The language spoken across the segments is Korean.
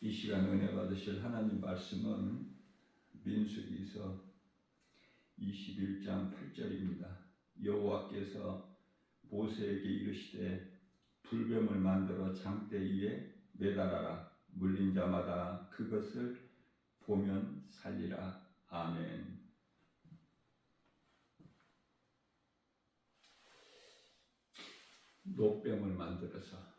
이 시간 은혜 받으실 하나님 말씀은 민수기서 21장 8절입니다. 여호와께서 모세에게 이르시되 불뱀을 만들어 장대 위에 매달아라. 물린 자마다 그것을 보면 살리라. 아멘. 노뱀을 만들어서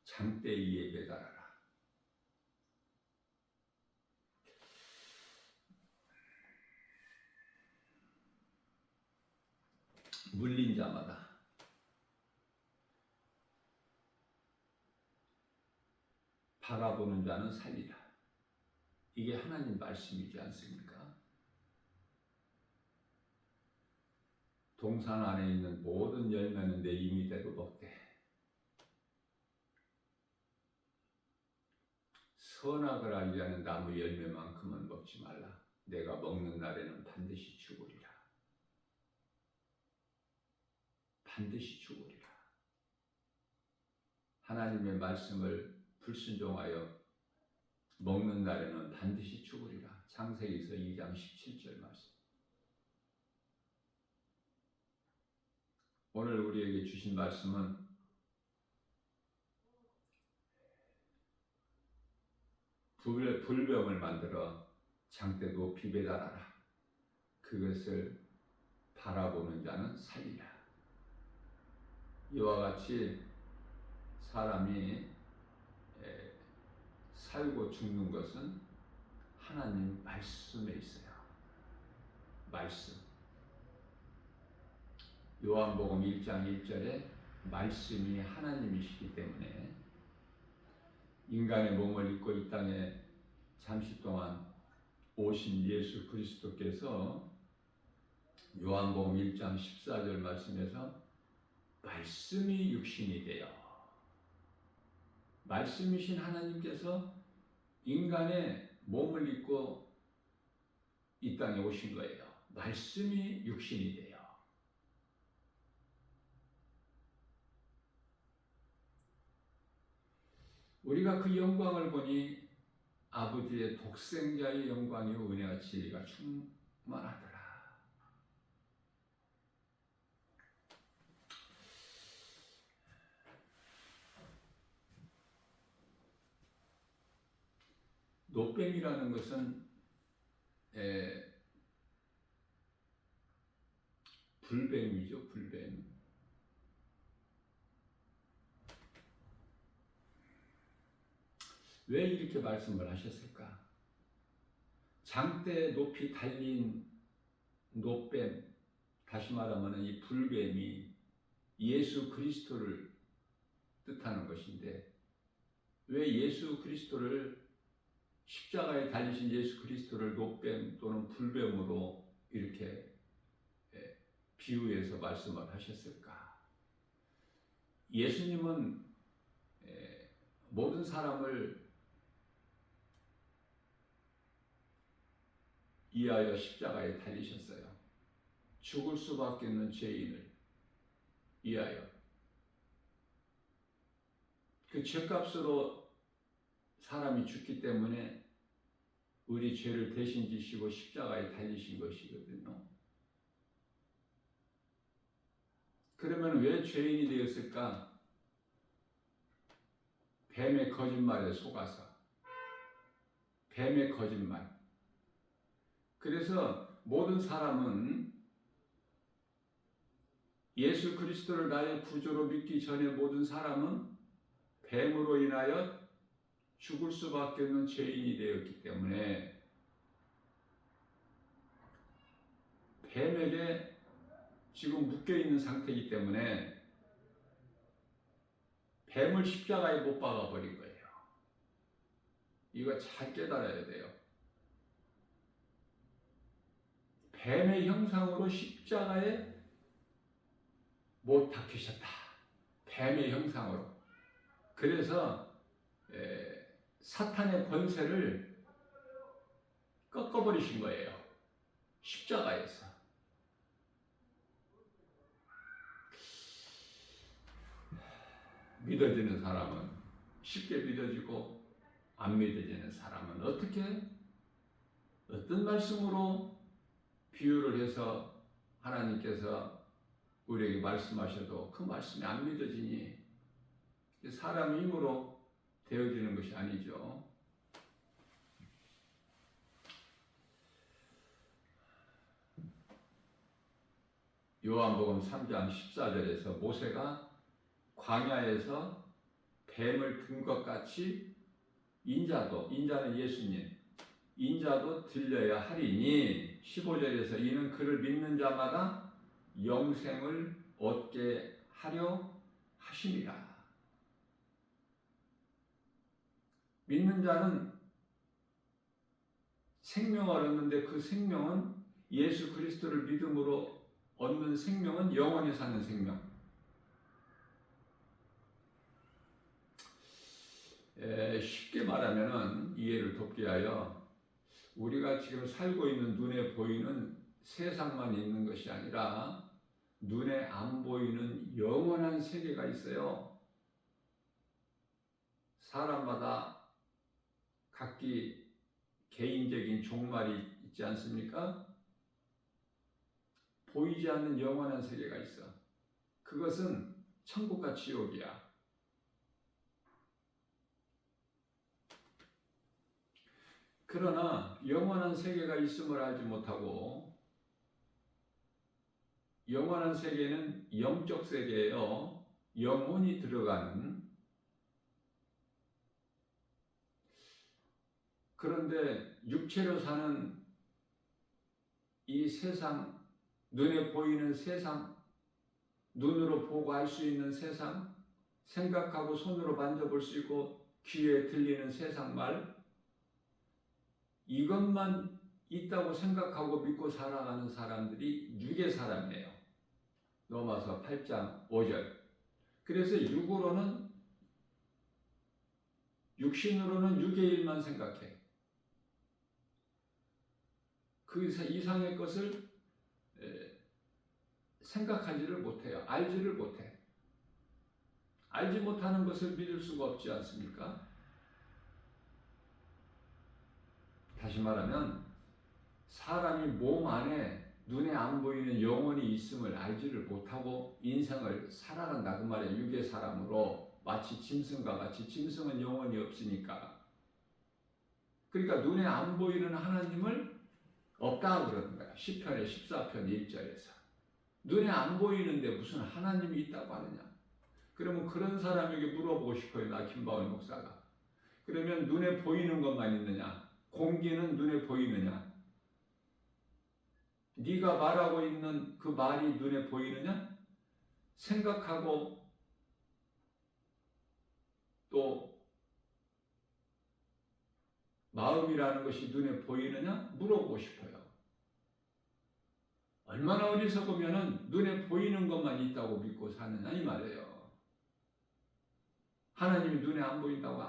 장대 위에 매달아라. 물린 자마다 바라보는 자는 살리라. 이게 하나님 말씀이지 않습니까? 동산 안에 있는 모든 열매는 내 임이 되고 먹되 선악을 알게 하는 나무 열매만큼은 먹지 말라. 내가 먹는 날에는 반드시 죽으리라. 반드시 죽으리라. 하나님의 말씀을 불순종하여 먹는 날에는 반드시 죽으리라. 창세기서 2장 17절 말씀. 오늘 우리에게 주신 말씀은 불병을 만들어 장대 높이 매달아라. 그것을 바라보는 자는 살리라. 이와 같이 사람이 살고 죽는 것은 하나님 말씀에 있어요. 말씀. 요한복음 1장 1절에 말씀이 하나님이시기 때문에 인간의 몸을 입고 이 땅에 잠시 동안 오신 예수 그리스도께서 요한복음 1장 14절 말씀에서 말씀이 육신이 되어 말씀이신 하나님께서 인간의 몸을 입고 이 땅에 오신 거예요. 말씀이 육신이 되어. 우리가 그 영광을 보니 아버지의 독생자의 영광이요 은혜와 진리가 충만하더라. 노뱀이라는 것은 불뱀이죠. 불뱀. 왜 이렇게 말씀을 하셨을까? 장대 높이 달린 노뱀, 다시 말하면 이 불뱀이 예수 그리스도를 뜻하는 것인데 왜 예수 그리스도를 십자가에 달리신 예수 그리스도를 노뱀 또는 불뱀으로 이렇게 비유해서 말씀을 하셨을까? 예수님은 모든 사람을 위하여 십자가에 달리셨어요. 죽을 수밖에 없는 죄인을 위하여. 그 죄값으로 사람이 죽기 때문에 우리 죄를 대신 지시고 십자가에 달리신 것이거든요. 그러면 왜 죄인이 되었을까? 뱀의 거짓말에 속아서. 뱀의 거짓말. 그래서 모든 사람은 예수 그리스도를 나의 구주로 믿기 전에 모든 사람은 뱀으로 인하여 죽을 수밖에 없는 죄인이 되었기 때문에 뱀에게 지금 묶여있는 상태이기 때문에 뱀을 십자가에 못 박아버린 거예요. 이거 잘 깨달아야 돼요. 뱀의 형상으로 십자가에 못 박히셨다. 뱀의 형상으로. 그래서 사탄의 권세를 꺾어버리신 거예요. 십자가에서. 믿어지는 사람은 쉽게 믿어지고 안 믿어지는 사람은 어떤 말씀으로 비유를 해서 하나님께서 우리에게 말씀하셔도 그 말씀이 안 믿어지니 사람의 힘으로 되어지는 것이 아니죠. 요한복음 3장 14절에서 모세가 광야에서 뱀을 든 것 같이 인자는 예수님, 인자도 들려야 하리니 15절에서 이는 그를 믿는 자마다 영생을 얻게 하려 하심이라. 믿는 자는 생명을 얻는데 그 생명은 예수 그리스도를 믿음으로 얻는 생명은 영원히 사는 생명. 쉽게 말하면 이해를 돕기 위하여 우리가 지금 살고 있는 눈에 보이는 세상만 있는 것이 아니라 눈에 안 보이는 영원한 세계가 있어요. 사람마다 각기 개인적인 종말이 있지 않습니까? 보이지 않는 영원한 세계가 있어. 그것은 천국과 지옥이야. 그러나 영원한 세계가 있음을 알지 못하고, 영원한 세계는 영적 세계예요. 영혼이 들어가는. 그런데 육체로 사는 이 세상, 눈에 보이는 세상, 눈으로 보고 알 수 있는 세상, 생각하고 손으로 만져볼 수 있고 귀에 들리는 세상 말, 이것만 있다고 생각하고 믿고 살아가는 사람들이 육의 사람이에요. 로마서 8장 5절. 그래서 육신으로는 육의 일만 생각해. 그 이상의 것을 생각하지를 못해요. 알지를 못해. 알지 못하는 것을 믿을 수가 없지 않습니까? 다시 말하면 사람이 몸 안에 눈에 안 보이는 영혼이 있음을 알지를 못하고 인생을 살아간다 그 말이에요. 육의 사람으로 마치 짐승과 같이. 짐승은 영혼이 없으니까. 그러니까 눈에 안 보이는 하나님을 없다 그러는 거야. 시편의 14편 1절에서. 눈에 안 보이는데 무슨 하나님이 있다고 하느냐. 그러면 그런 사람에게 물어보고 싶어요. 나 김바울 목사가. 그러면 눈에 보이는 것만 있느냐? 공기는 눈에 보이느냐? 네가 말하고 있는 그 말이 눈에 보이느냐? 생각하고 또 마음이라는 것이 눈에 보이느냐? 물어보고 싶어요. 얼마나 어리석으면 눈에 보이는 것만 있다고 믿고 사느냐 이 말이에요. 하나님이 눈에 안 보인다고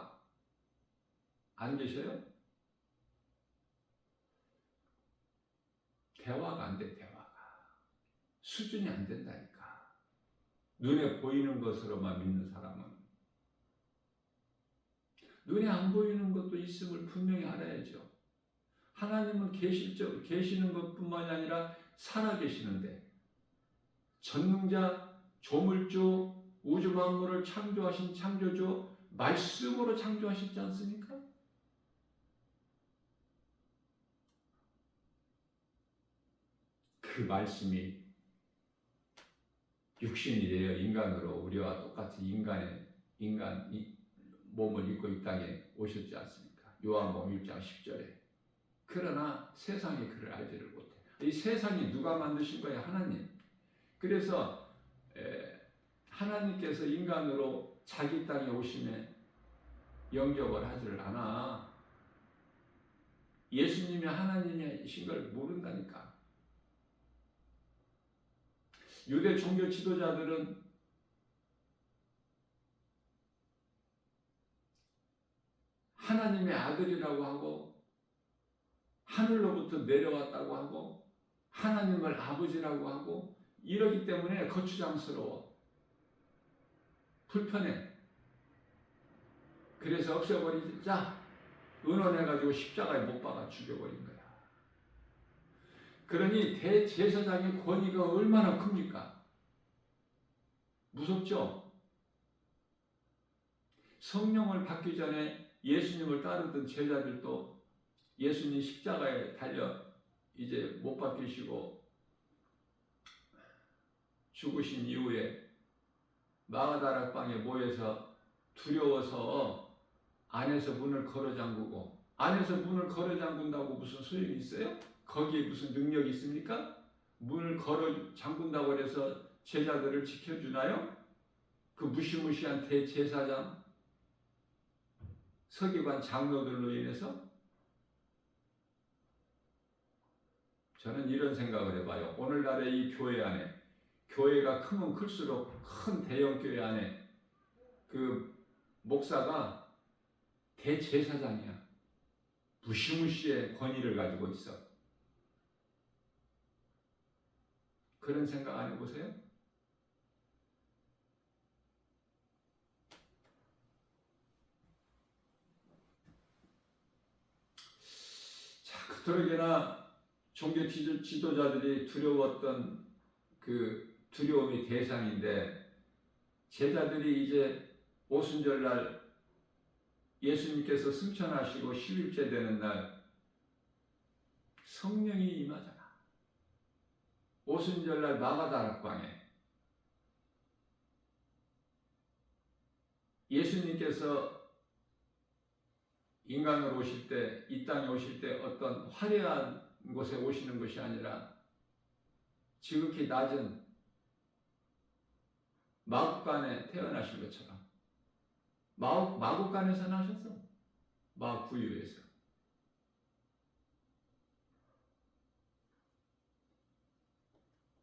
안 계셔요? 대화가 안 돼, 대화가. 수준이 안 된다니까. 눈에 보이는 것으로만 믿는 사람은. 눈에 안 보이는 것도 있음을 분명히 알아야죠. 하나님은 계시는 것뿐만이 아니라 살아계시는데, 전능자, 조물주, 우주 만물을 창조하신 창조주, 말씀으로 창조하셨지 않습니까? 그 말씀이 육신이 되어 인간으로 우리와 똑같이 인간 몸을 입고 이 땅에 오셨지 않습니까? 요한복음 1장 10절에. 그러나 세상이 그를 알지를 못해. 이 세상이 누가 만드신 거야? 하나님. 그래서 하나님께서 인간으로 자기 땅에 오심에 영접을 하지를 않아. 예수님이 하나님이신 걸 모른다니까. 유대 종교 지도자들은 하나님의 아들이라고 하고 하늘로부터 내려왔다고 하고 하나님을 아버지라고 하고 이러기 때문에 거추장스러워. 불편해. 그래서 없애버리자 의논해가지고 십자가에 못 박아 죽여버린 거야. 그러니 대제사장의 권위가 얼마나 큽니까? 무섭죠? 성령을 받기 전에 예수님을 따르던 제자들도 예수님 십자가에 달려 이제 못 박히시고 죽으신 이후에 마가다락방에 모여서 두려워서 안에서 문을 걸어 잠그고, 안에서 문을 걸어 잠근다고 무슨 소용이 있어요? 거기에 무슨 능력이 있습니까? 문을 걸어 잠근다고 해서 제자들을 지켜주나요? 그 무시무시한 대제사장, 서기관 장로들로 인해서? 저는 이런 생각을 해봐요. 오늘날의 이 교회 안에, 교회가 크면 클수록 큰 대형 교회 안에 그 목사가 대제사장이야. 무시무시의 권위를 가지고 있어. 그런 생각 안 해보세요? 자, 그토록이나 종교 지도자들이 두려웠던 그 두려움이 대상인데, 제자들이 이제 오순절날 예수님께서 승천하시고 10일째 되는 날 성령이 임하잖아. 오순절날 마가다락방에 예수님께서 인간으로 오실 때, 이 땅에 오실 때 어떤 화려한 곳에 오시는 것이 아니라 지극히 낮은 마국간에 태어나신 것처럼 마국간에서 나셨어. 마구유에서.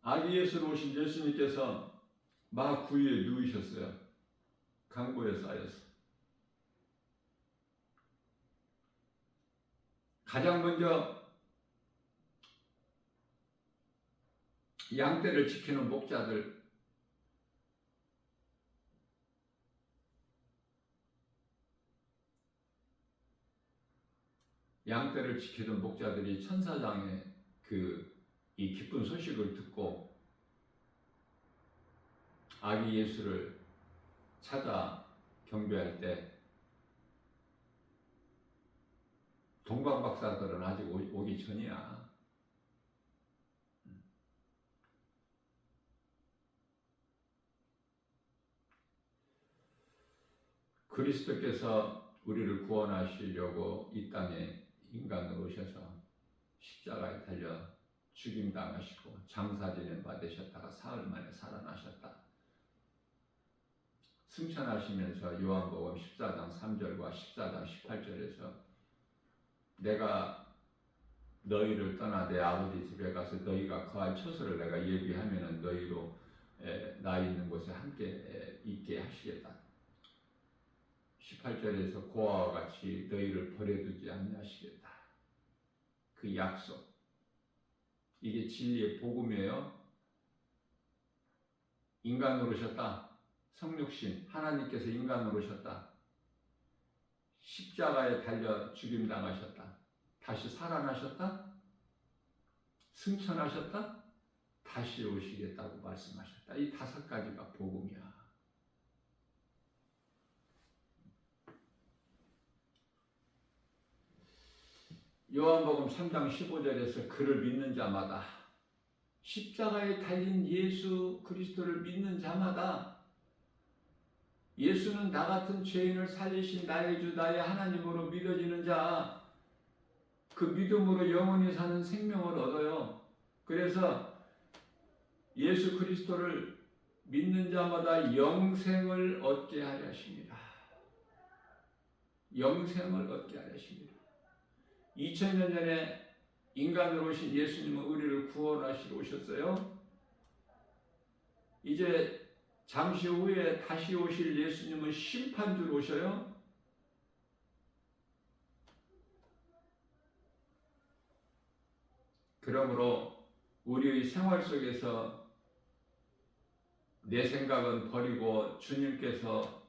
아기 예수로 오신 예수님께서 마구유에 누우셨어요. 강보에 쌓여서. 가장 먼저 양떼를 지키는 목자들, 양떼를 지키던 목자들이 천사장의 이 기쁜 소식을 듣고 아기 예수를 찾아 경배할 때, 동방박사들은 아직 오기 전이야. 그리스도께서 우리를 구원하시려고 이 땅에 인간으로 오셔서 십자가에 달려 죽임당하시고 장사진을 받으셨다가 사흘 만에 살아나셨다. 승천하시면서 요한복음 14장 3절과 14장 18절에서 내가 너희를 떠나 내 아버지 집에 가서 너희가 거할 처소를 내가 예비하면은 너희로 나 있는 곳에 함께 있게 하시겠다. 18절에서 고아와 같이 너희를 버려두지 아니하시겠다. 그 약속, 이게 진리의 복음이에요. 인간으로 오셨다. 성육신, 하나님께서 인간으로 오셨다. 십자가에 달려 죽임당하셨다. 다시 살아나셨다. 승천하셨다. 다시 오시겠다고 말씀하셨다. 이 5가지가 복음이야. 요한복음 3장 15절에서 그를 믿는 자마다, 십자가에 달린 예수 그리스도를 믿는 자마다, 예수는 나 같은 죄인을 살리신 나의 주 나의 하나님으로 믿어지는 자, 그 믿음으로 영원히 사는 생명을 얻어요. 그래서 예수 그리스도를 믿는 자마다 영생을 얻게 하려 하십니다. 영생을 얻게 하려 하십니다. 2000년 전에 인간으로 오신 예수님은 우리를 구원하시러 오셨어요. 이제 잠시 후에 다시 오실 예수님은 심판주로 오셔요. 그러므로 우리의 생활 속에서 내 생각은 버리고 주님께서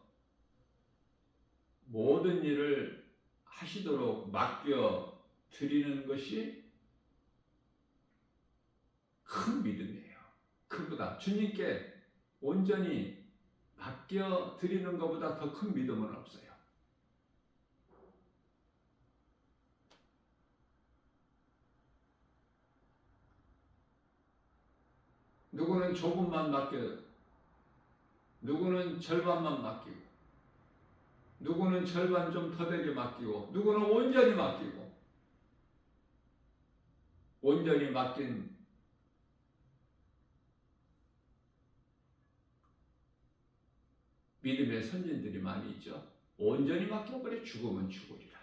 모든 일을 하시도록 맡겨 드리는 것이 큰 믿음이에요. 그보다 주님께 온전히 맡겨 드리는 것보다 더 큰 믿음은 없어요. 누구는 조금만 맡겨, 누구는 절반만 맡기고, 누구는 절반 좀 더 되게 맡기고, 누구는 온전히 맡기고, 온전히 맡긴 믿음의 선진들이 많이 있죠. 온전히 맡겨버려 죽으면 죽으리라.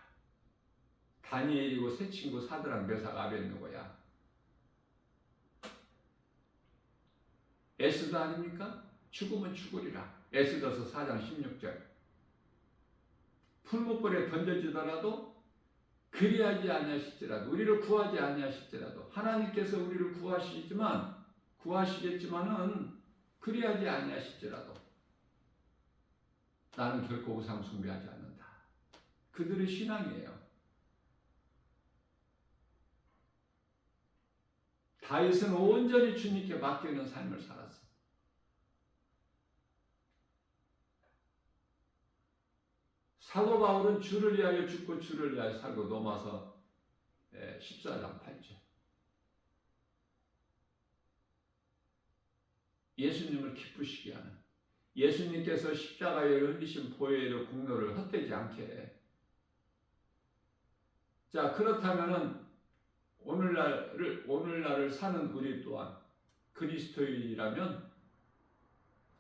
다니엘이고 새 친구 사드락 메삭 아벳느고야. 에스더 아닙니까? 죽으면 죽으리라. 에스더서 4장 16절. 풀무불에 던져지더라도 그리하지 아니하실지라도, 우리를 구하지 아니하실지라도, 하나님께서 우리를 구하시겠지만은 그리하지 아니하실지라도 나는 결코 우상 숭배하지 않는다. 그들의 신앙이에요. 다윗은 온전히 주님께 맡기는 삶을 살았어요. 사도 바울은 주를 위하여 죽고 주를 위하여 살고, 로마서 14장 8절. 예수님을 기쁘시게 하는, 예수님께서 십자가에 흘리신 보혈의 공로를 헛되지 않게 해. 자, 그렇다면은 오늘날을 사는 우리 또한 그리스도인이라면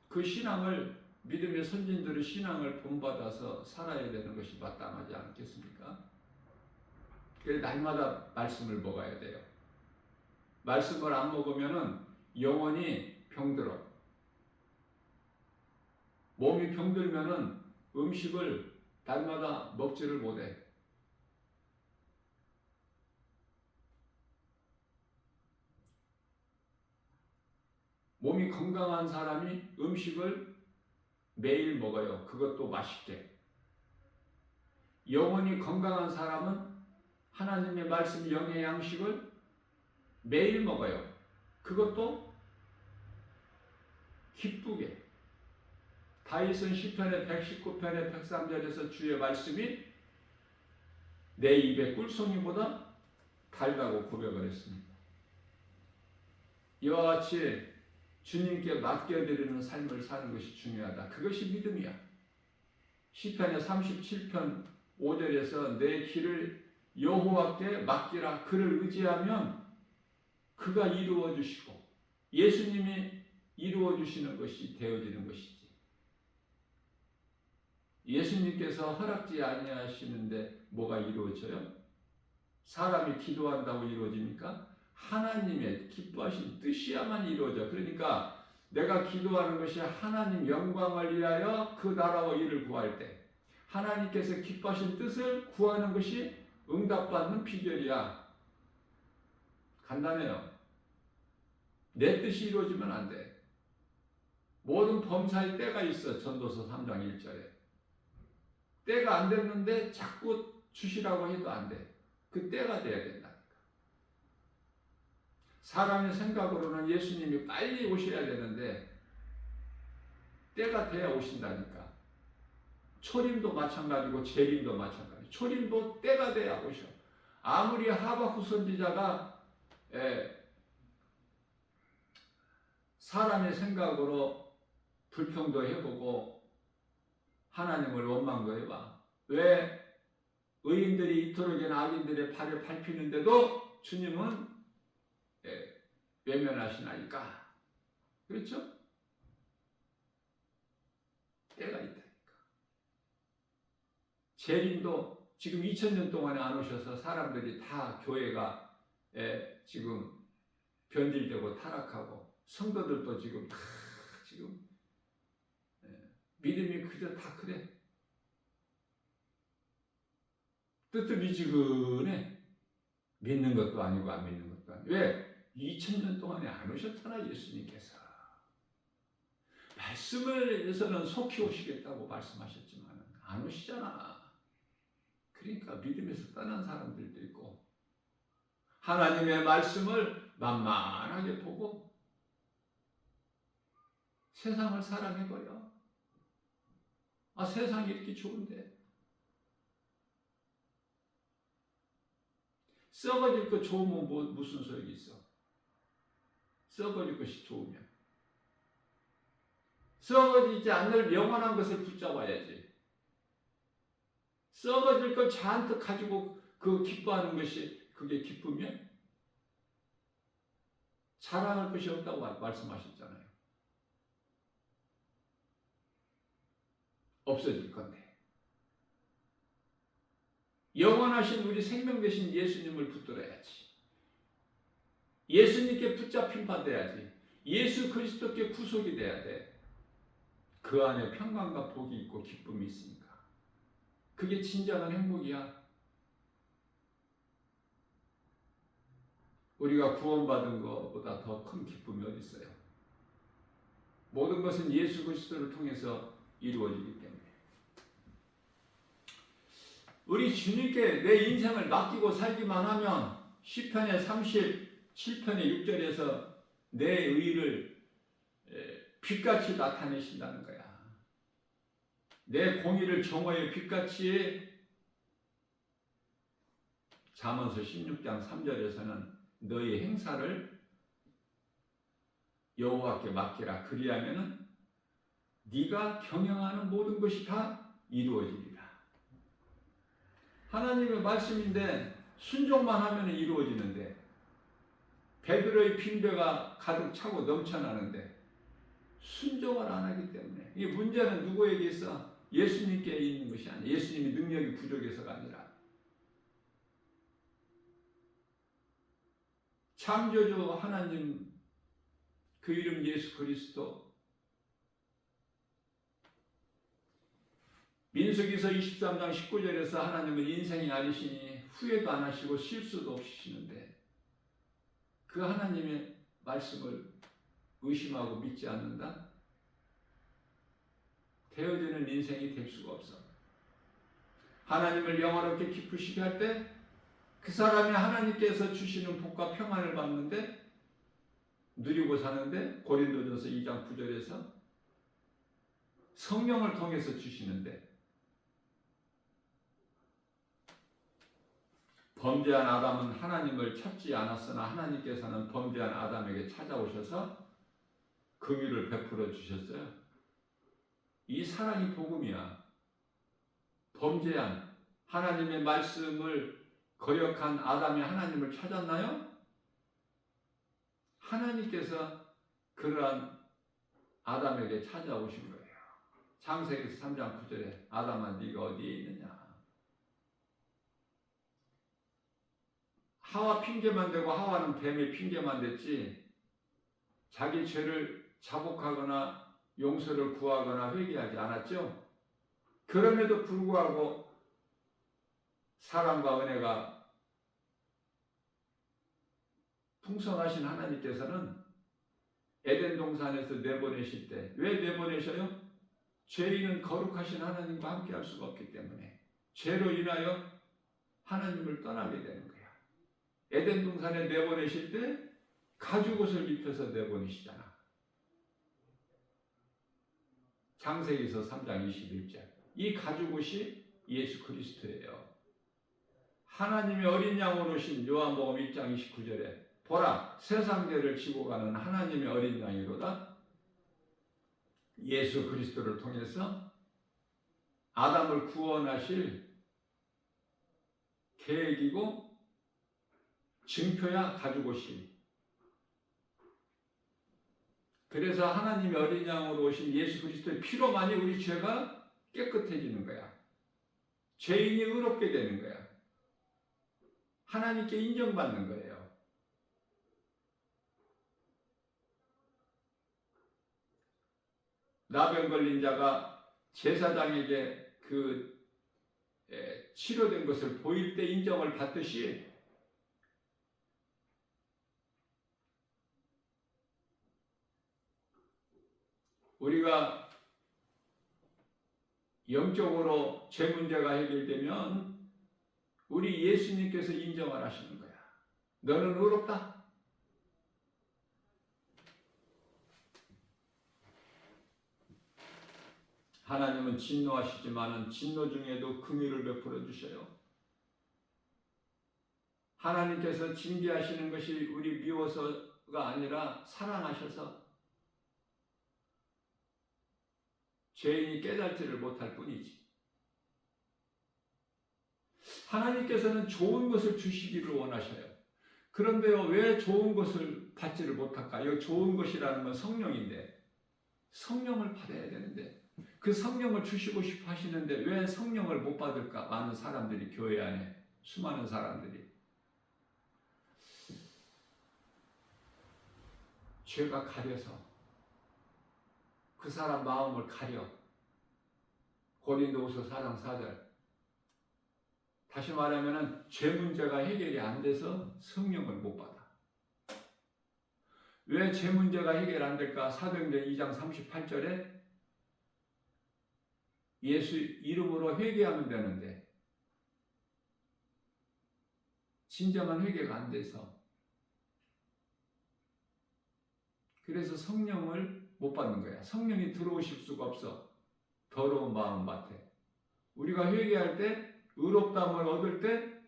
그 신앙을, 믿음의 선진들의 신앙을 본받아서 살아야 되는 것이 마땅하지 않겠습니까? 그래서 날마다 말씀을 먹어야 돼요. 말씀을 안 먹으면은 영혼이 병들어. 몸이 병들면은 음식을 날마다 먹지를 못해. 몸이 건강한 사람이 음식을 매일 먹어요. 그것도 맛있게. 영혼이 건강한 사람은 하나님의 말씀, 영의 양식을 매일 먹어요. 그것도 기쁘게. 다윗은 시편의 119편의 103절에서 주의 말씀이 내 입의 꿀송이보다 달다고 고백을 했습니다. 이와 같이 주님께 맡겨드리는 삶을 사는 것이 중요하다. 그것이 믿음이야. 시편의 37편 5절에서 내 길을 여호와께 맡기라. 그를 의지하면 그가 이루어 주시고, 예수님이 이루어 주시는 것이 되어지는 것이지. 예수님께서 허락지 아니하시는데 뭐가 이루어져요? 사람이 기도한다고 이루어집니까? 하나님의 기뻐하신 뜻이야만 이루어져. 그러니까 내가 기도하는 것이 하나님 영광을 위하여 그 나라와 일을 구할 때, 하나님께서 기뻐하신 뜻을 구하는 것이 응답받는 비결이야. 간단해요. 내 뜻이 이루어지면 안 돼. 모든 범사에 때가 있어. 전도서 3장 1절에. 때가 안 됐는데 자꾸 주시라고 해도 안 돼. 그 때가 돼야 된다니까. 사람의 생각으로는 예수님이 빨리 오셔야 되는데 때가 돼야 오신다니까. 초림도 마찬가지고 재림도 마찬가지. 초림도 때가 돼야 오셔. 아무리 하박국 선지자가 사람의 생각으로 불평도 해보고 하나님을 원망도 해봐. 왜 의인들이 이토록이나 악인들의 팔에 밟히는데도 주님은 외면하시나이까? 그렇죠? 때가 있다니까. 재림도 지금 2000년 동안에 안 오셔서 사람들이 다 교회가 지금 변질되고 타락하고, 성도들도 지금 다 지금 믿음이 그저 다 그래. 뜨뜻미지근해. 믿는 것도 아니고 안 믿는 것도 아니고. 왜? 2000년 동안에 안 오셨잖아, 예수님께서. 말씀을 위해서는 속히 오시겠다고 말씀하셨지만 안 오시잖아. 그러니까 믿음에서 떠난 사람들도 있고 하나님의 말씀을 만만하게 보고 세상을 사랑해버려. 아, 세상이 이렇게 좋은데. 썩어질 것 좋으면 무슨 소용이 있어? 썩어질 것이 좋으면. 썩어지지 않을 영원한 것을 붙잡아야지. 썩어질 것 잔뜩 가지고 그 기뻐하는 것이 그게 기쁘면 자랑할 것이 없다고 말씀하셨잖아요. 없어질 건데. 영원하신 우리 생명 되신 예수님을 붙들어야지. 예수님께 붙잡힌 바 돼야지. 예수 그리스도께 구속이 돼야 돼. 그 안에 평강과 복이 있고 기쁨이 있으니까. 그게 진정한 행복이야. 우리가 구원받은 것보다 더 큰 기쁨이 어디 있어요? 모든 것은 예수 그리스도를 통해서 이루어지기 때문에. 우리 주님께 내 인생을 맡기고 살기만 하면 시편의 37편의 6절에서 내 의를 빛같이 나타내신다는 거야. 내 공의를 정오의 빛같이. 잠언서 16장 3절에서는 너희 행사를 여호와께 맡기라. 그리하면은 네가 경영하는 모든 것이 다 이루어지리라. 하나님의 말씀인데 순종만 하면 이루어지는데 베드로의 빈배가 가득 차고 넘쳐나는데 순종을 안 하기 때문에. 이 문제는 누구에게 있어? 예수님께 있는 것이 아니야. 예수님이 능력이 부족해서가 아니라 창조주 하나님 그 이름 예수 그리스도. 민수기서 23장 19절에서 하나님은 인생이 아니시니 후회도 안 하시고 실수도 없으시는데 그 하나님의 말씀을 의심하고 믿지 않는다? 되어지는 인생이 될 수가 없어. 하나님을 영화롭게 기쁘시게 할 때 그 사람이 하나님께서 주시는 복과 평안을 받는데 누리고 사는데 고린도전서 2장 9절에서 성령을 통해서 주시는데 범죄한 아담은 하나님을 찾지 않았으나 하나님께서는 범죄한 아담에게 찾아오셔서 긍휼을 베풀어 주셨어요. 이 사랑이 복음이야. 범죄한 하나님의 말씀을 거역한 아담이 하나님을 찾았나요? 하나님께서 그러한 아담에게 찾아오신 거예요. 창세기서 3장 9절에 아담아 네가 어디에 있느냐. 하와 핑계만 대고 하와는 뱀의 핑계만 댔지 자기 죄를 자복하거나 용서를 구하거나 회개하지 않았죠. 그럼에도 불구하고 사랑과 은혜가 풍성하신 하나님께서는 에덴 동산에서 내보내실 때 왜 내보내셔요? 죄인은 거룩하신 하나님과 함께 할 수가 없기 때문에 죄로 인하여 하나님을 떠나게 되는 거야. 에덴 동산에 내보내실 때 가죽옷을 입혀서 내보내시잖아. 창세기서 3장 21절. 이 가죽옷이 예수 그리스도예요. 하나님의 어린 양으로 오신 요한복음 1장 29절에 보라 세상 죄를 지고 가는 하나님의 어린 양이로다. 예수 그리스도를 통해서 아담을 구원하실 계획이고 증표야 가죽옷이. 그래서 하나님의 어린 양으로 오신 예수 그리스도의 피로만이 우리 죄가 깨끗해지는 거야. 죄인이 의롭게 되는 거야. 하나님께 인정받는 거예요. 나병 걸린 자가 제사장에게 그 치료된 것을 보일 때 인정을 받듯이 우리가 영적으로 죄 문제가 해결되면 우리 예수님께서 인정을 하시는 거야. 너는 의롭다. 하나님은 진노하시지만 진노 중에도 긍휼을 베풀어 주셔요. 하나님께서 징계하시는 것이 우리 미워서가 아니라 사랑하셔서 죄인이 깨닫지를 못할 뿐이지. 하나님께서는 좋은 것을 주시기를 원하셔요. 그런데요, 왜 좋은 것을 받지를 못할까? 이 좋은 것이라는 건 성령인데, 성령을 받아야 되는데, 그 성령을 주시고 싶어 하시는데 왜 성령을 못 받을까? 많은 사람들이, 교회 안에 수많은 사람들이 죄가 가려서, 그 사람 마음을 가려. 고린도후서 4장 4절. 다시 말하면 죄 문제가 해결이 안 돼서 성령을 못 받아. 왜 죄 문제가 해결 안 될까? 사도행전 2장 38절에 예수 이름으로 회개하면 되는데 진정한 회개가 안 돼서, 그래서 성령을 못 받는 거야. 성령이 들어오실 수가 없어. 더러운 마음밭에. 우리가 회개할 때, 의롭다함을 얻을 때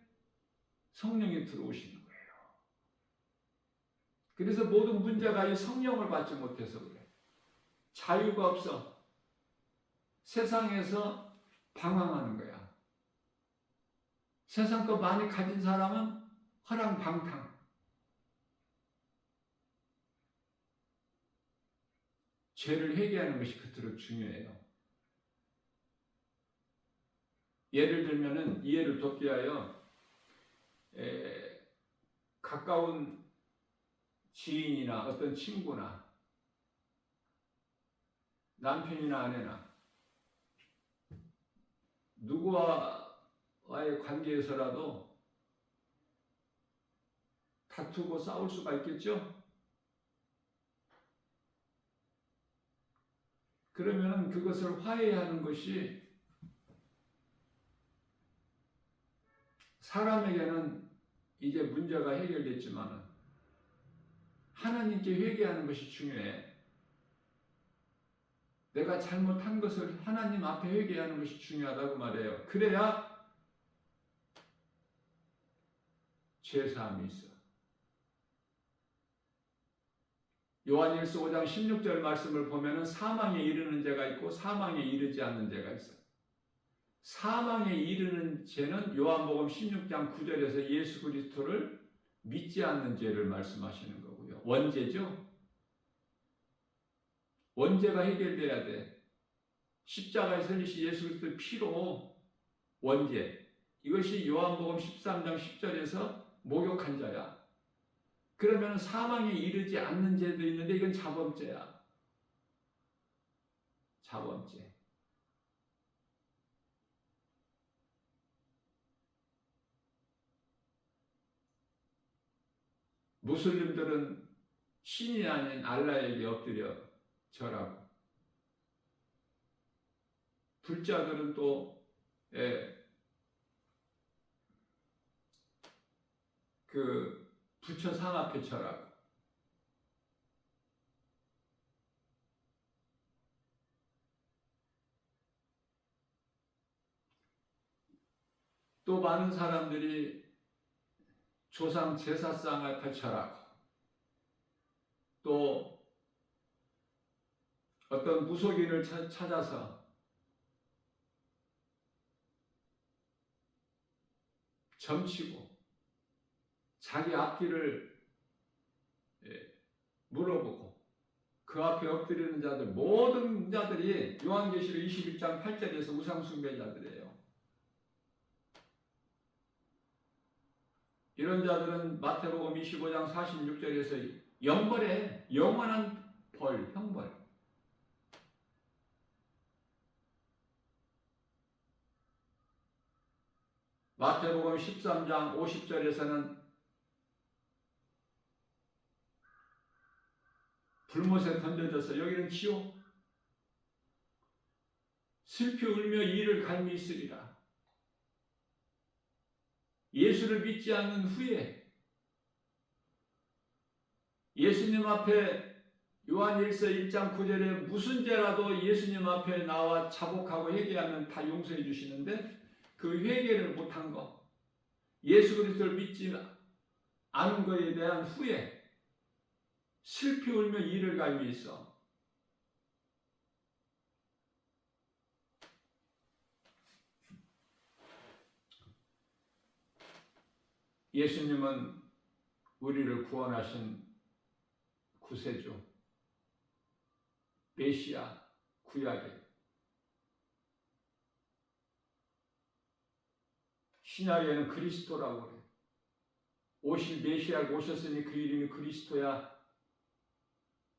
성령이 들어오시는 거예요. 그래서 모든 문제가 이 성령을 받지 못해서 그래. 자유가 없어. 세상에서 방황하는 거야. 세상 거 많이 가진 사람은 허랑방탕. 죄를 회개하는 것이 그토록 중요해요. 예를 들면은 이해를 돕기 위하여 가까운 지인이나 어떤 친구나 남편이나 아내나 누구와의 관계에서라도 다투고 싸울 수가 있겠죠? 그러면 그것을 화해하는 것이 사람에게는 이제 문제가 해결됐지만 하나님께 회개하는 것이 중요해. 내가 잘못한 것을 하나님 앞에 회개하는 것이 중요하다고 말해요. 그래야 죄사함이 있어. 요한일서 5장 16절 말씀을 보면 사망에 이르는 죄가 있고 사망에 이르지 않는 죄가 있어. 사망에 이르는 죄는 요한복음 16장 9절에서 예수 그리스도를 믿지 않는 죄를 말씀하시는 거고요. 원죄죠. 원죄가 해결돼야 돼. 십자가에 설리신 예수 그리스도의 피로 원죄. 이것이 요한복음 13장 10절에서 목욕한 자야. 그러면 사망에 이르지 않는 죄도 있는데 이건 자범죄야. 자범죄. 무슬림들은 신이 아닌 알라에게 엎드려 절하고, 불자들은 또 그 부처 상 앞에 절하고, 또 많은 사람들이 조상 제사상 앞에 절하고, 또 어떤 무속인을 찾아서 점치고 자기 앞길을 물어보고 그 앞에 엎드리는 자들, 모든 자들이 요한계시록 21장 8절에서 우상숭배자들이에요. 이런 자들은 마태복음 25장 46절에서 영벌에 영원한 벌, 형벌. 마태복음 13장 50절에서는 불못에 던져져서 여기는 지옥. 슬피 울며 이를 갈미 있으리라. 예수를 믿지 않는 후에 예수님 앞에 요한일서 1장 9절에 무슨 죄라도 예수님 앞에 나와 자복하고 회개하면 다 용서해 주시는데 그 회개를 못한 거, 예수 그리스도를 믿지 않은 것에 대한 후에 슬피 울며 이를 갈미 있어. 예수님은 우리를 구원하신 구세주, 메시아, 구약의 신약에는 그리스도라고 그래. 오실 메시아가 오셨으니 그 이름이 그리스도야.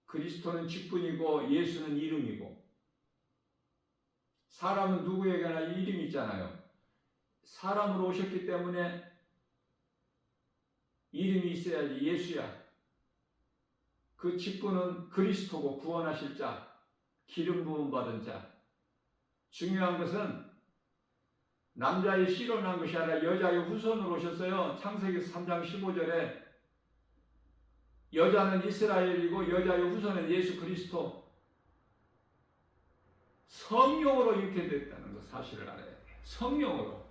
그리스도는 직분이고 예수는 이름이고, 사람은 누구에게나 이름이 있잖아요. 사람으로 오셨기 때문에 이름이 있어야지 예수야. 그 직분은 그리스도고 구원하실 자, 기름 부음 받은 자. 중요한 것은 남자의 씨로 난 것이 아니라 여자의 후손으로 오셨어요. 창세기 3장 15절에 여자는 이스라엘이고 여자의 후손은 예수 그리스도. 성령으로 이렇게 됐다는 것 사실을 알아야 돼. 성령으로.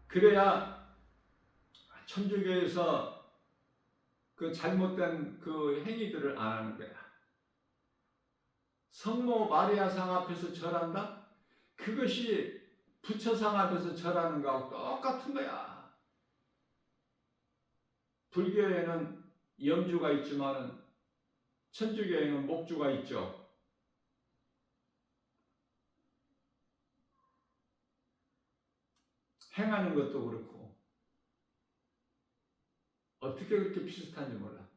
그래야 천주교에서 그 잘못된 그 행위들을 안 하는 거야. 성모 마리아상 앞에서 절한다? 그것이 부처상 앞에서 절하는 거하고 똑같은 거야. 불교에는 염주가 있지만 천주교에는 목주가 있죠. 행하는 것도 그렇고 어떻게 그렇게 비슷한지 몰라.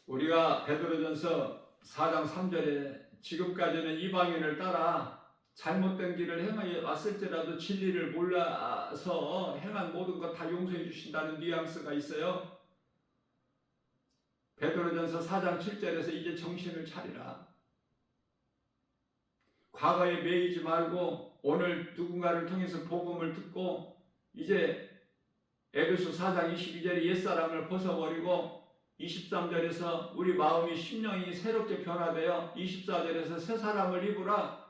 우리가 베드로전서 4장 3절에 지금까지는 이방인을 따라 잘못된 길을 행해 왔을지라도 진리를 몰라서 행한 모든 것 다 용서해 주신다는 뉘앙스가 있어요. 베드로전서 4장 7절에서 이제 정신을 차리라. 과거에 매이지 말고 오늘 누군가를 통해서 복음을 듣고 이제 에베소 4장 22절에 옛사람을 벗어버리고 23절에서 우리 마음이 심령이 새롭게 변화되어 24절에서 새 사람을 입으라.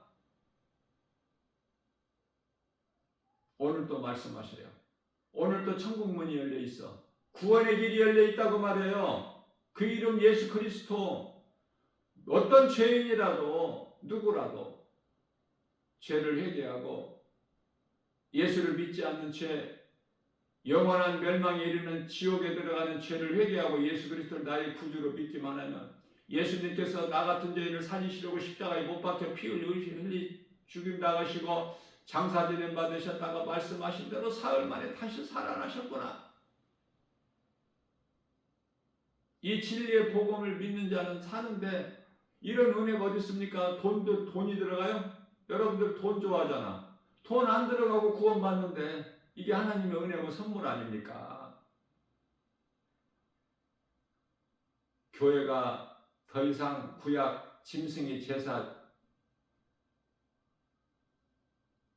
오늘 또 말씀하셔요. 오늘 또 천국 문이 열려 있어. 구원의 길이 열려 있다고 말해요. 그 이름 예수 그리스도. 어떤 죄인이라도 누구라도 죄를 회개하고 예수를 믿지 않는 죄, 영원한 멸망에 이르는 지옥에 들어가는 죄를 회개하고 예수 그리스도를 나의 구주로 믿기만 하면 예수님께서 나 같은 죄인을 살리시려고 십자가에 못 박혀 피 흘리 죽임 당하시고 장사 지냄 받으셨다가 말씀하신 대로 사흘 만에 다시 살아나셨구나. 이 진리의 복음을 믿는 자는 사는데 이런 은혜가 어디 있습니까? 돈이 들어가요? 여러분들 돈 좋아하잖아. 돈 안 들어가고 구원받는데 이게 하나님의 은혜고 선물 아닙니까? 교회가 더 이상 구약 짐승의 제사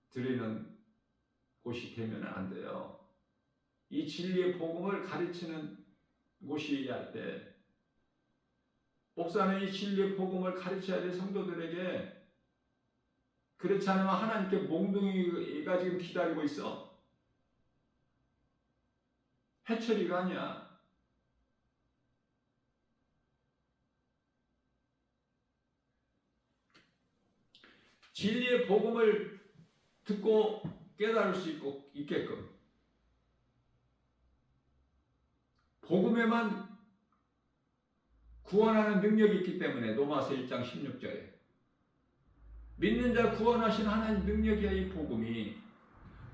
드리는 곳이 되면 안 돼요. 이 진리의 복음을 가르치는 곳이어야 돼. 목사는 이 진리의 복음을 가르쳐야 돼, 성도들에게. 그렇지 않으면 하나님께 몽둥이가 지금 기다리고 있어. 해처리가 아니야. 진리의 복음을 듣고 깨달을 수 있게끔 복음에만 구원하는 능력이 있기 때문에 로마서 1장 16절에 믿는 자 구원하신 하나님 능력이야. 이 복음이.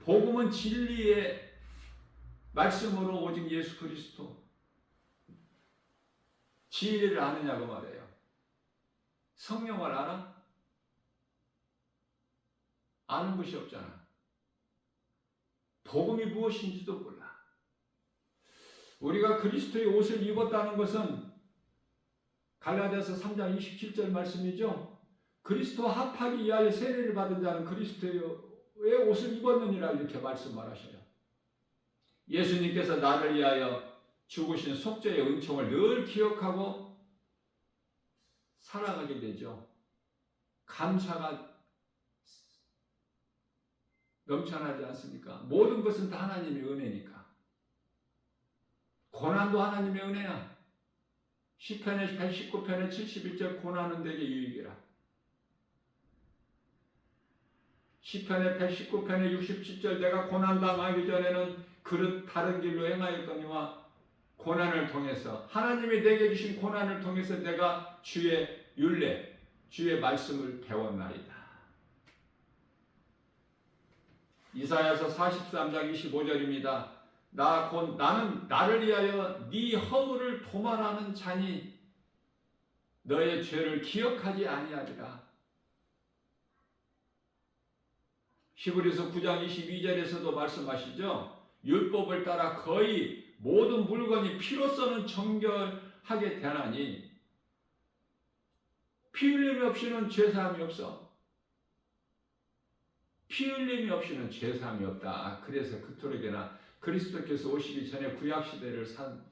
복음은 진리의 말씀으로 오직 예수 그리스도. 진리를 아느냐고 말해요. 성령을 알아? 아는 것이 없잖아. 복음이 무엇인지도 몰라. 우리가 그리스도의 옷을 입었다는 것은 갈라디아서 3장 27절 말씀이죠. 그리스도 합하기 위하여 세례를 받은 자는 그리스도의 옷을 입었느니라 이렇게 말씀하셔요. 예수님께서 나를 위하여 죽으신 속죄의 은총을 늘 기억하고 살아가게 되죠. 감사가 넘쳐나지 않습니까? 모든 것은 다 하나님의 은혜니까. 고난도 하나님의 은혜야. 시편의 119편의 71절 고난은 내게 유익이라. 시편의 119편의 67절 내가 고난당하기 전에는 그릇 다른 길로 행하였거니와 고난을 통해서 하나님이 내게 주신 고난을 통해서 내가 주의 율례, 주의 말씀을 배웠나이다. 이사야서 43장 25절입니다. 나는 나를 위하여 네 허물을 도말하는 자니 너의 죄를 기억하지 아니하리라. 히브리서 9장 22절에서도 말씀하시죠. 율법을 따라 거의 모든 물건이 피로서는 정결하게 되나니 피 흘림이 없이는 죄사함이 없어. 피 흘림이 없이는 죄사함이 없다. 그래서 그토록이나 그리스도께서 오시기 전에 구약시대를 산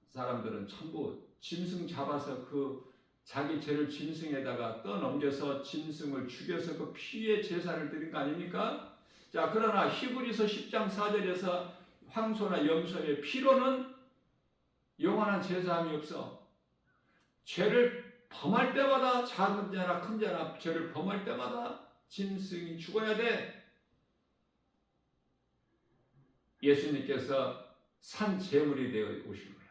사람들은 전부 짐승 잡아서 그 자기 죄를 짐승에다가 떠넘겨서 짐승을 죽여서 그 피의 제사를 드린 거 아닙니까? 자, 그러나 히브리서 10장 4절에서 황소나 염소의 피로는 영원한 제사함이 없어. 죄를 범할 때마다 작은 자나 큰 자나 죄를 범할 때마다 짐승이 죽어야 돼. 예수님께서 산 제물이 되어 오신 거야.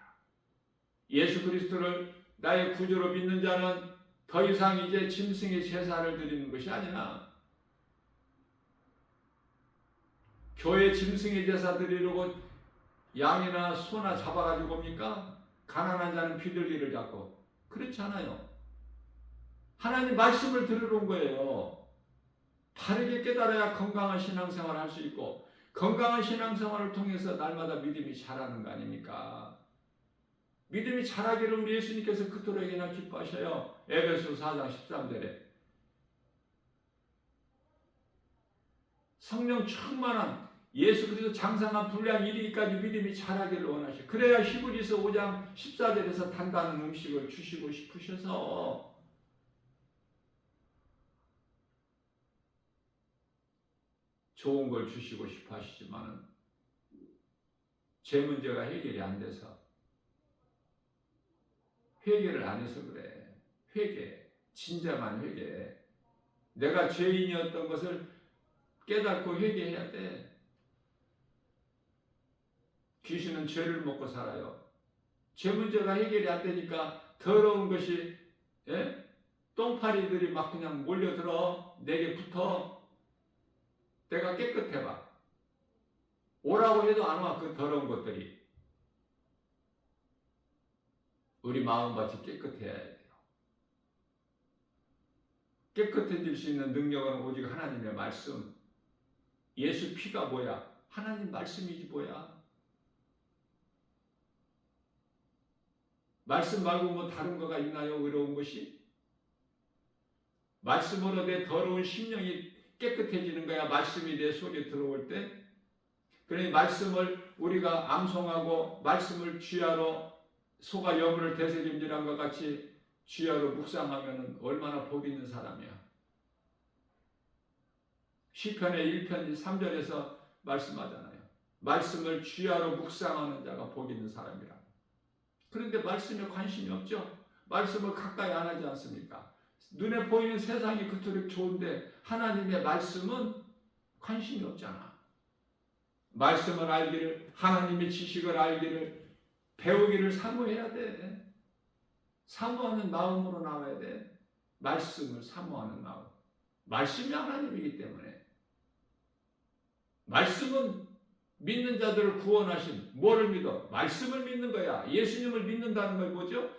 예수 그리스도를 나의 구주로 믿는 자는 더 이상 이제 짐승의 제사를 드리는 것이 아니라 교회 짐승의 제사 드리려고 양이나 소나 잡아가지고 옵니까? 가난한 자는 비둘기를 잡고. 그렇지 않아요. 하나님 말씀을 들으러 온 거예요. 바르게 깨달아야 건강한 신앙생활을 할 수 있고 건강한 신앙생활을 통해서 날마다 믿음이 자라는 거 아닙니까? 믿음이 자라기를 우리 예수님께서 그토록이나 기뻐하셔요. 에베소 4장 13절에 성령 충만한 예수 그리스도 장성한 불량 이르기까지 믿음이 자라기를 원하셔요. 그래야 히브리서 5장 14절에서 단단한 음식을 주시고 싶으셔서 좋은 걸 주시고 싶어 하시지만은 제 문제가 해결이 안 돼서 회개를 안 해서 그래. 회개, 진정한 회개. 내가 죄인이었던 것을 깨닫고 회개해야 돼. 귀신은 죄를 먹고 살아요. 죄 문제가 해결이 안 되니까 더러운 것이 똥파리들이 막 그냥 몰려들어 내게 붙어. 내가 깨끗해봐. 오라고 해도 안 와, 그 더러운 것들이. 우리 마음밭이 깨끗해야 돼요. 깨끗해질 수 있는 능력은 오직 하나님의 말씀. 예수 피가 뭐야? 하나님 말씀이지 뭐야? 말씀 말고 뭐 다른 거가 있나요? 의로운 것이? 말씀으로 내 더러운 심령이 깨끗해지는 거야. 말씀이 내 속에 들어올 때. 그러니 말씀을 우리가 암송하고 말씀을 주야로 소가 여물을 되새김질한 것 같이 주야로 묵상하면 얼마나 복 있는 사람이야. 시편의 1편 3절에서 말씀하잖아요. 말씀을 주야로 묵상하는 자가 복 있는 사람이라. 그런데 말씀에 관심이 없죠. 말씀을 가까이 안 하지 않습니까? 눈에 보이는 세상이 그토록 좋은데 하나님의 말씀은 관심이 없잖아. 말씀을 알기를, 하나님의 지식을 알기를, 배우기를 사모해야 돼. 사모하는 마음으로 나와야 돼. 말씀을 사모하는 마음. 말씀이 하나님이기 때문에. 말씀은 믿는 자들을 구원하신, 뭐를 믿어? 말씀을 믿는 거야. 예수님을 믿는다는 건 뭐죠?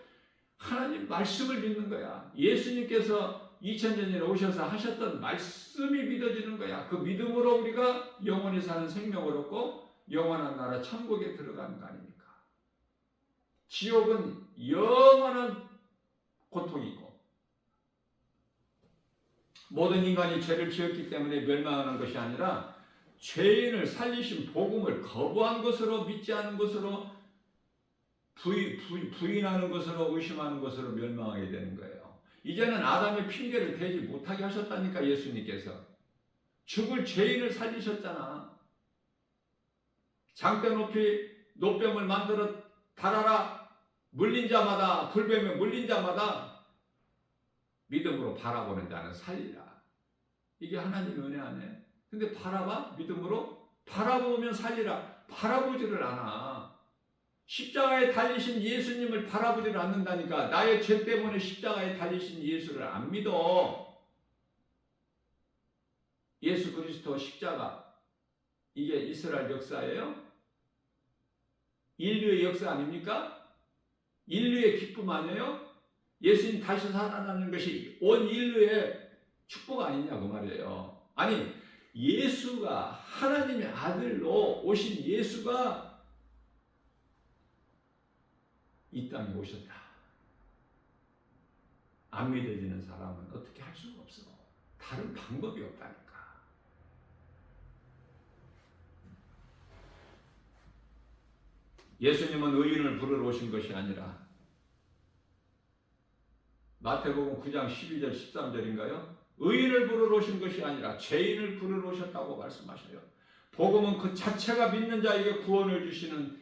하나님 말씀을 믿는 거야. 예수님께서 2000년 전에 오셔서 하셨던 말씀이 믿어지는 거야. 그 믿음으로 우리가 영원히 사는 생명을 얻고 영원한 나라 천국에 들어가는 거 아닙니까? 지옥은 영원한 고통이고, 모든 인간이 죄를 지었기 때문에 멸망하는 것이 아니라 죄인을 살리신 복음을 거부한 것으로, 믿지 않은 것으로, 부인하는 것으로, 의심하는 것으로 멸망하게 되는 거예요. 이제는 아담의 핑계를 대지 못하게 하셨다니까. 예수님께서 죽을 죄인을 살리셨잖아. 장대 높이 노뱀을 만들어 달아라. 물린 자마다, 불뱀에 물린 자마다 믿음으로 바라보는 자는 살리라. 이게 하나님의 은혜 아니에요? 근데 바라봐? 믿음으로? 바라보면 살리라. 바라보지를 않아. 십자가에 달리신 예수님을 바라보지를 않는다니까. 나의 죄 때문에 십자가에 달리신 예수를 안 믿어. 예수 그리스도 십자가, 이게 이스라엘 역사예요? 인류의 역사 아닙니까? 인류의 기쁨 아니에요? 예수님 다시 살아나는 것이 온 인류의 축복 아니냐 그 말이에요. 아니, 예수가, 하나님의 아들로 오신 예수가 이 땅에 오셨다. 안 믿어지는 사람은 어떻게 할 수가 없어. 다른 방법이 없다니까. 예수님은 의인을 부르러 오신 것이 아니라, 마태복음 9장 12절 13절인가요? 의인을 부르러 오신 것이 아니라 죄인을 부르러 오셨다고 말씀하셔요. 복음은 그 자체가 믿는 자에게 구원을 주시는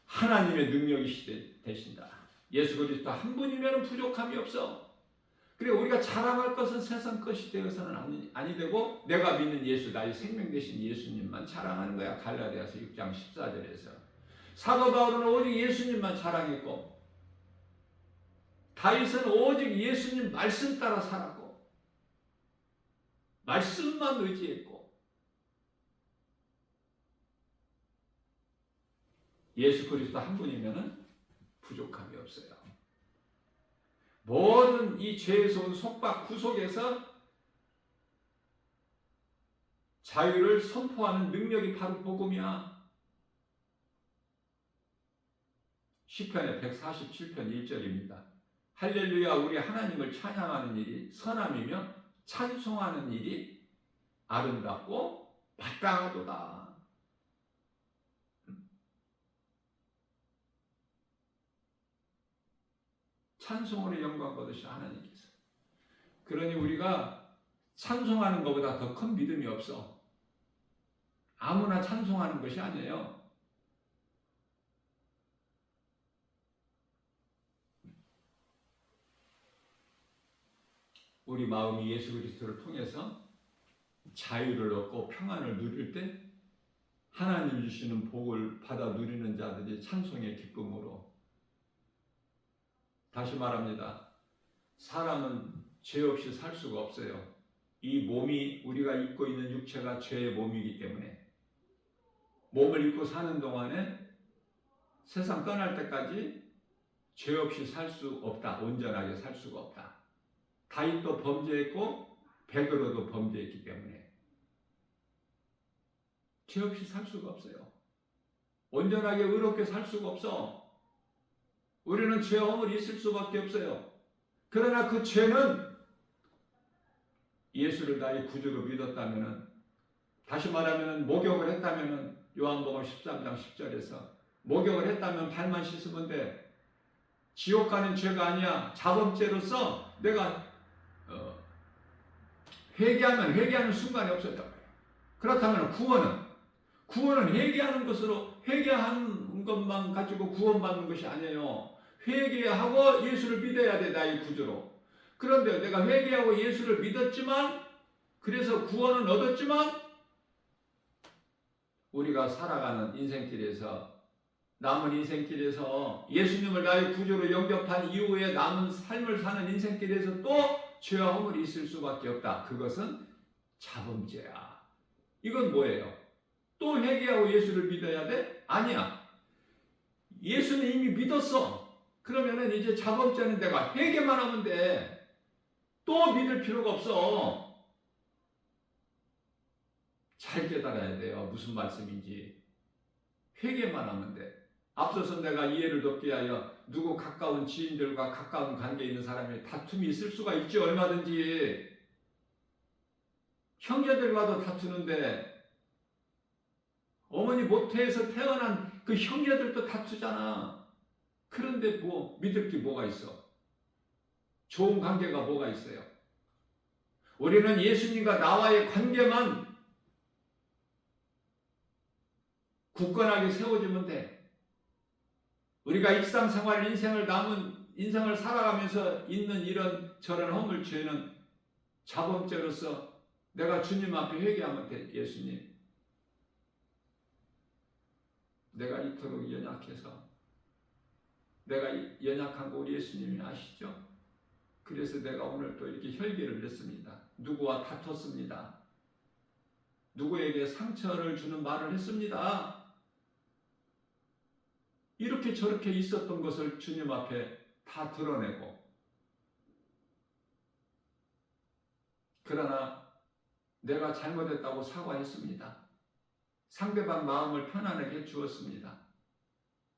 하나님의 능력이 되신다. 예수 그리스도 한 분이면 부족함이 없어. 그래, 우리가 자랑할 것은 세상 것이 되어서는 아니 되고, 내가 믿는 예수, 나의 생명 되신 예수님만 자랑하는 거야. 갈라디아서 6장 14절에서. 사도 바울은 오직 예수님만 자랑했고, 다윗은 오직 예수님 말씀 따라 살았고, 말씀만 의지했고, 예수 그리스도 한 분이면 부족함이 없어요. 모든 이 죄에서 온 속박, 구속에서 자유를 선포하는 능력이 바로 복음이야. 시편의 147편 1절입니다. 할렐루야, 우리 하나님을 찬양하는 일이 선함이며 찬송하는 일이 아름답고 마땅하도다. 찬송으로 영광 받으시 하나님께서. 그러니 우리가 찬송하는 것보다 더 큰 믿음이 없어. 아무나 찬송하는 것이 아니에요. 우리 마음이 예수 그리스도를 통해서 자유를 얻고 평안을 누릴 때 하나님 주시는 복을 받아 누리는 자들이 찬송의 기쁨으로, 다시 말합니다. 사람은 죄 없이 살 수가 없어요. 이 몸이, 우리가 입고 있는 육체가 죄의 몸이기 때문에 몸을 입고 사는 동안에 세상 떠날 때까지 죄 없이 살 수 없다. 온전하게 살 수가 없다. 다윗도 범죄했고 베드로도 범죄했기 때문에 죄 없이 살 수가 없어요. 온전하게 의롭게 살 수가 없어. 우리는 죄함을 있을 수밖에 없어요. 그러나 그 죄는 예수를 나의 구주로 믿었다면, 다시 말하면 목욕을 했다면, 요한복음 13장 10절에서 목욕을 했다면 발만 씻으면 돼. 지옥 가는 죄가 아니야. 자범죄로서 내가 회개하는 순간이 없어져. 그렇다면 구원은 회개하는 것으로, 회개하는 것만 가지고 구원받는 것이 아니에요. 회개하고 예수를 믿어야 돼, 나의 구주로. 그런데 내가 회개하고 예수를 믿었지만, 그래서 구원은 얻었지만, 우리가 살아가는 인생길에서, 남은 인생길에서 예수님을 나의 구주로 영접한 이후에 남은 삶을 사는 인생길에서 또 죄와 허물이 있을 수밖에 없다. 그것은 자범죄야. 이건 뭐예요? 또 회개하고 예수를 믿어야 돼? 아니야. 예수는 이미 믿었어. 그러면은 이제 자범죄는 내가 회개만 하면 돼. 또 믿을 필요가 없어. 잘 깨달아야 돼요. 무슨 말씀인지. 회개만 하면 돼. 앞서서 내가 이해를 돕기 위하여 누구 가까운 지인들과 가까운 관계에 있는 사람이 다툼이 있을 수가 있지. 얼마든지 형제들과도 다투는데 어머니 모태에서 태어난 그 형제들도 다투잖아. 그런데 뭐 믿을 게 뭐가 있어? 좋은 관계가 뭐가 있어요? 우리는 예수님과 나와의 관계만 굳건하게 세워주면 돼. 우리가 일상생활 인생을 살아가면서 있는 이런 저런 허물 죄는 자범죄로서 내가 주님 앞에 회개하면 돼. 예수님, 내가 이토록 연약해서, 내가 연약한 거 우리 예수님이 아시죠? 그래서 내가 오늘 또 이렇게 혈기를 냈습니다. 누구와 다퉜습니다. 누구에게 상처를 주는 말을 했습니다. 이렇게 저렇게 있었던 것을 주님 앞에 다 드러내고, 그러나 내가 잘못했다고 사과했습니다. 상대방 마음을 편안하게 해주었습니다.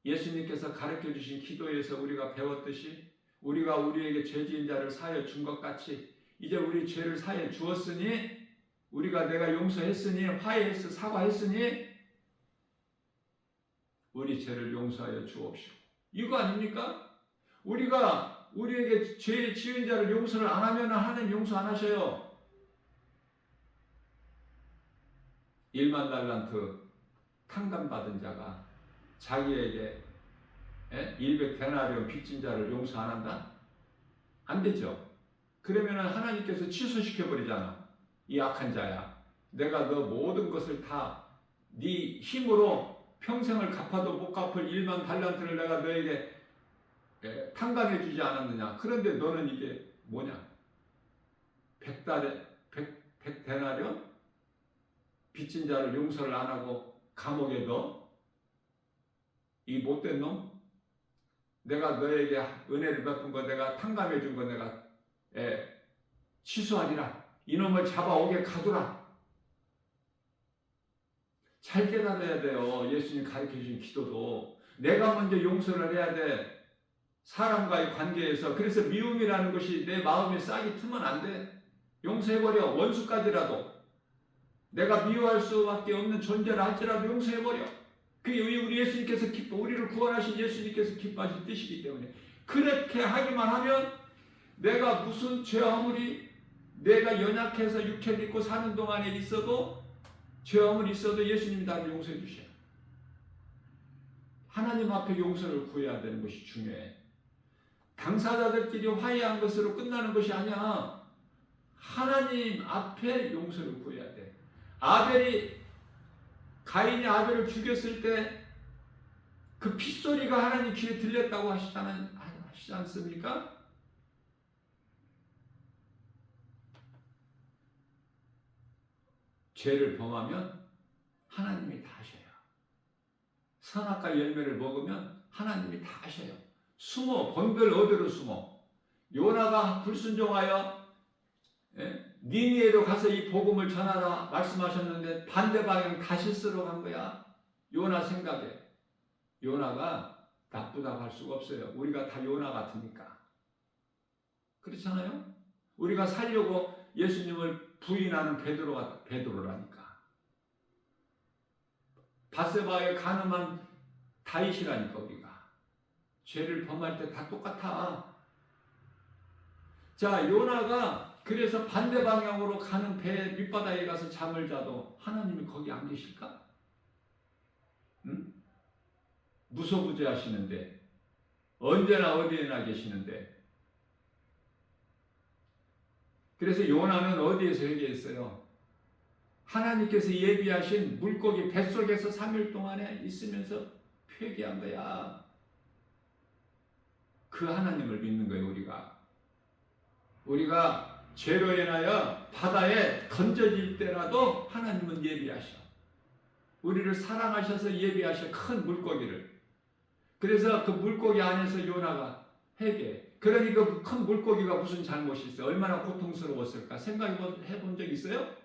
예수님께서 가르쳐 주신 기도에서 우리가 배웠듯이 우리가 우리에게 죄 지은 자를 사하여 준 것 같이 이제 우리 죄를 사하여 주었으니, 우리가 내가 용서했으니, 화해했으니, 사과했으니 우리 죄를 용서하여 주옵시고. 이거 아닙니까? 우리가 우리에게 죄 지은 자를 용서를 안 하면 하나님 용서 안 하셔요. 1만 달란트 탕감받은 자가 자기에게 100데나리온 빚진 자를 용서 안 한다? 안 되죠. 그러면 하나님께서 취소시켜버리잖아. 이 악한 자야, 내가 너 모든 것을 다 네 힘으로 평생을 갚아도 못 갚을 1만 달란트를 내가 너에게 탕감해 주지 않았느냐. 그런데 너는 이게 뭐냐? 100데나리온? 빚진 자를 용서를 안 하고 감옥에 넣어? 이 못된 놈? 내가 너에게 은혜를 베푼 거, 내가 탕감해 준 거 내가 취소하리라. 이놈을 잡아오게 가두라. 잘 깨달아야 돼요. 예수님 가르쳐 주신 기도도 내가 먼저 용서를 해야 돼. 사람과의 관계에서. 그래서 미움이라는 것이 내 마음에 싹이 트면 안 돼. 용서해버려. 원수까지라도. 내가 미워할 수밖에 없는 존재라 할지라도 용서해버려. 그게 우리 예수님께서 우리를 구원하신 예수님께서 기뻐하신 뜻이기 때문에. 그렇게 하기만 하면 내가 무슨 죄아무리 내가 연약해서 육체 믿고 사는 동안에 있어도, 죄아무리 있어도 예수님이 나를 용서해 주셔요. 하나님 앞에 용서를 구해야 되는 것이 중요해. 당사자들끼리 화해한 것으로 끝나는 것이 아니야. 하나님 앞에 용서를 구해야 돼. 가인이 아벨을 죽였을 때 그 핏소리가 하나님 귀에 들렸다고 하시지 않습니까? 죄를 범하면 하나님이 다 하셔요. 선악과 열매를 먹으면 하나님이 다 하셔요. 숨어, 본들 어디로 숨어? 요나가 불순종하여 니니에로 가서 이 복음을 전하라 말씀하셨는데 반대 방향 다시 쓰러 간 거야. 요나 생각에. 요나가 나쁘다고 할 수가 없어요. 우리가 다 요나 같으니까. 그렇잖아요? 우리가 살려고 예수님을 부인하는 베드로라니까. 밧세바의 간음한 다윗이라니까. 우리가 죄를 범할 때 다 똑같아. 자, 요나가 그래서 반대 방향으로 가는 배 밑바닥에 가서 잠을 자도 하나님이 거기 안 계실까? 응? 무소부재 하시는데, 언제나 어디에나 계시는데. 그래서 요나는 어디에서 회개했어요? 하나님께서 예비하신 물고기 뱃속에서 3일 동안에 있으면서 회개한 거야. 그 하나님을 믿는 거예요. 우리가 죄로 인하여 바다에 던져질 때라도 하나님은 예비하셔. 우리를 사랑하셔서 예비하셔. 큰 물고기를. 그래서 그 물고기 안에서 요나가 회개해. 그러니 그 큰 물고기가 무슨 잘못이 있어요? 얼마나 고통스러웠을까? 생각해 본 적 있어요?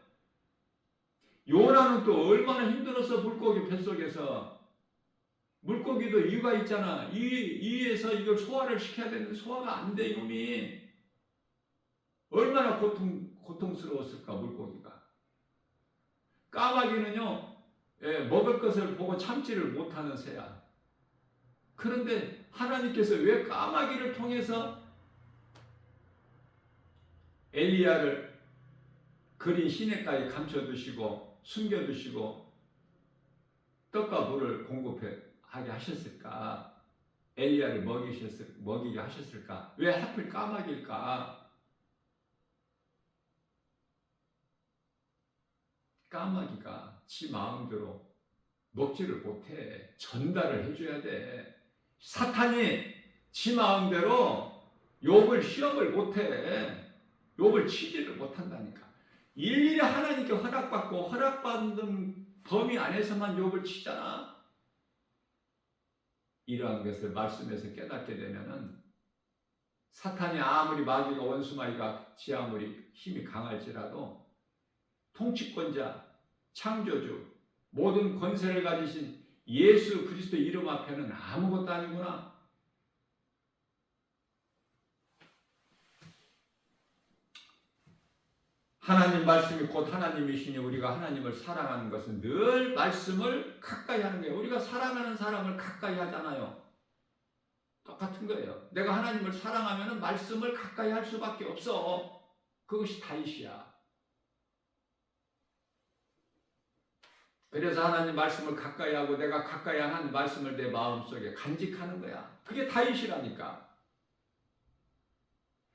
요나는 또 얼마나 힘들어서 물고기 뱃속에서 물고기도 이유가 있잖아. 이에서 이걸 소화를 시켜야 되는데 소화가 안 돼, 이놈이. 얼마나 고통스러웠을까, 물고기가. 까마귀는요, 먹을 것을 보고 참지를 못하는 새야. 그런데 하나님께서 왜 까마귀를 통해서 엘리야를 그린 시냇가에 감춰두시고 숨겨두시고 떡과 물을 공급하게 하셨을까? 엘리야를 먹이게 하셨을까? 왜 하필 까마귀일까? 까마귀가 지 마음대로 먹지를 못해. 전달을 해줘야 돼. 사탄이 지 마음대로 욥을 시험을 못해. 욥을 치지를 못한다니까. 일일이 하나님께 허락받고 허락받는 범위 안에서만 욥을 치잖아. 이러한 것을 말씀에서 깨닫게 되면은 사탄이 아무리 마귀가 원수마귀가 지 아무리 힘이 강할지라도 통치권자, 창조주, 모든 권세를 가지신 예수 그리스도 이름 앞에는 아무것도 아니구나. 하나님 말씀이 곧 하나님이시니 우리가 하나님을 사랑하는 것은 늘 말씀을 가까이 하는 거예요. 우리가 사랑하는 사람을 가까이 하잖아요. 똑같은 거예요. 내가 하나님을 사랑하면 말씀을 가까이 할 수밖에 없어. 그것이 다윗이야. 그래서 하나님 말씀을 가까이 하고 내가 가까이 하는 말씀을 내 마음속에 간직하는 거야. 그게 다윗이라니까.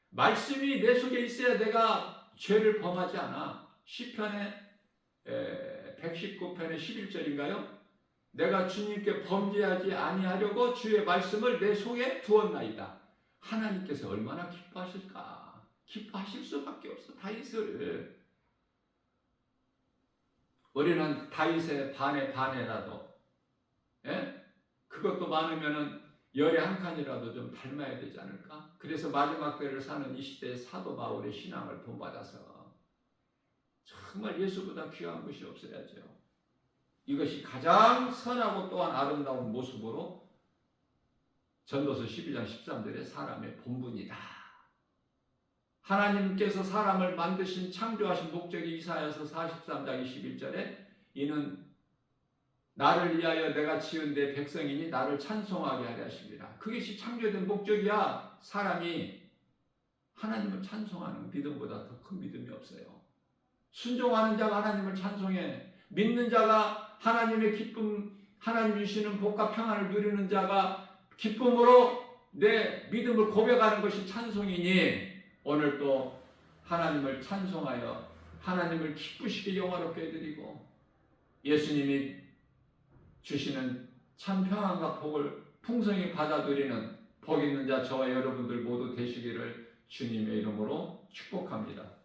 말씀이 내 속에 있어야 내가 죄를 범하지 않아. 시편의 119편의 11절인가요? 내가 주님께 범죄하지 아니하려고 주의 말씀을 내 속에 두었나이다. 하나님께서 얼마나 기뻐하실까? 기뻐하실 수밖에 없어. 다윗을. 우리는 다윗의 반에라도 그것도 많으면은 열의 한 칸이라도 좀 닮아야 되지 않을까? 그래서 마지막 때를 사는 이 시대의 사도 바울의 신앙을 본받아서 정말 예수보다 귀한 것이 없어야죠. 이것이 가장 선하고 또한 아름다운 모습으로 전도서 12장 13절에 사람의 본분이다. 하나님께서 사람을 만드신 창조하신 목적이 이사야서 43장 21절에 이는 나를 위하여 내가 지은 내 백성이니 나를 찬송하게 하려 하십니다. 그것이 창조된 목적이야. 사람이 하나님을 찬송하는 믿음보다 더 큰 믿음이 없어요. 순종하는 자가 하나님을 찬송해. 믿는 자가 하나님의 기쁨, 하나님 주시는 복과 평안을 누리는 자가 기쁨으로 내 믿음을 고백하는 것이 찬송이니 오늘 또 하나님을 찬송하여 하나님을 기쁘시게 영화롭게 해드리고 예수님이 주시는 참 평안과 복을 풍성히 받아 누리는 복 있는 자 저와 여러분들 모두 되시기를 주님의 이름으로 축복합니다.